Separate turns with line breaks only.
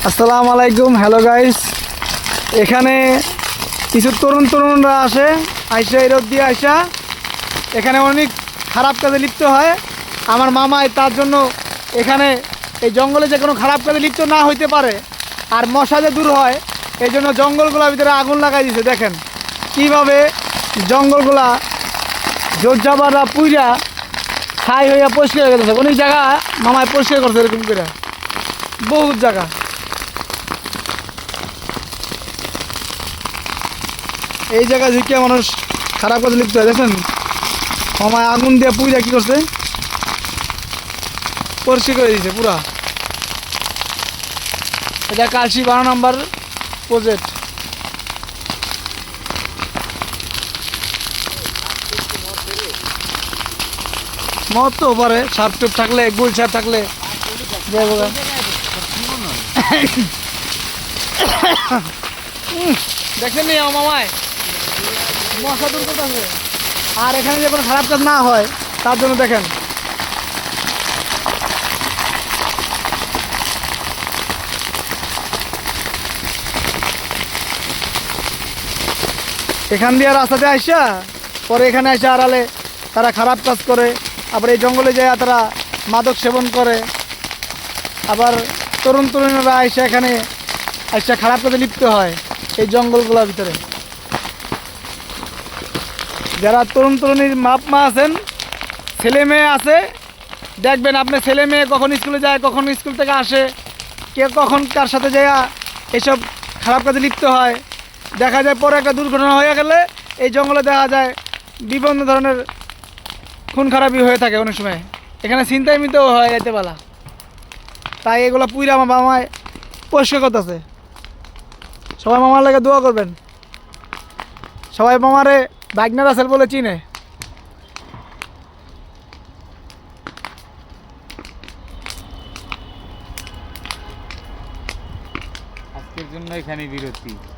আসসালামু আলাইকুম। Hello guys, এখানে কিছু তরুণরা আসে, আইসা এই রোদ দিয়ে আইসা এখানে অনেক খারাপ কাজে লিপ্ত হয়। আমার মামাই তার জন্য এখানে এই জঙ্গলে যে কোনো খারাপ কাজে লিপ্ত না হইতে পারে আর মশা যে দূর হয় এই জন্য জঙ্গলগুলোর ভিতরে আগুন লাগাই দিয়েছে। দেখেন কীভাবে জঙ্গলগুলা জোরজাবাররা পুইরা ছাই হইয়া পরিষ্কার হয়ে গেছে। অনেক জায়গা মামায় পরিষ্কার করছে এরকম করে, বহুত জায়গা। এই জায়গায় ঝিকে মানুষ খারাপ কাজে লিপ্ত হয়। দেখেন মামায় আগুন দিয়ে পুইরা কি করছে, পরিষ্কার করে দিয়েছে পুরা। এটা কালশি 12 নম্বর প্রজেক্ট। মত তো পারে, সাপ টুপ থাকলে, গুল সাপ থাকলে দেখেন নি আমার মামায় মশা দূর করতেছে। আর এখানে যে কোনো খারাপ কাজ না হয় তার জন্য দেখেন এখান দিয়ে রাস্তাতে আইসা পরে এখানে আইসা আড়ালে তারা খারাপ কাজ করে। আবার এই জঙ্গলে যায় তারা মাদক সেবন করে। আবার তরুণরা আইসা এখানে আইসা খারাপ কাজে লিপ্ত হয় এই জঙ্গলগুলোর ভিতরে। যারা তরুণীর মা আছেন, ছেলে মেয়ে আছে, দেখবেন আপনি ছেলে মেয়ে কখন স্কুলে যায়, কখন স্কুল থেকে আসে, কে কখন কার সাথে যায় এইসব খারাপ কাজে লিপ্ত হয়। দেখা যায় পরে একটা দুর্ঘটনা হয়ে গেলে এই জঙ্গলে দেখা যায় বিভিন্ন ধরনের খুন খারাপই হয়ে থাকে। অনেক সময় এখানে ছিনতাই মিতেও হয় রাতেবেলা। তাই এগুলো পুইরা আমার মামায় পরিষ্কার করতেছে। সবাই মামার লাগে দোয়া করবেন। সবাই মামারে বাইকনার রাসেল বলে চিনে।
আজকের জন্য এখানে বিরতি।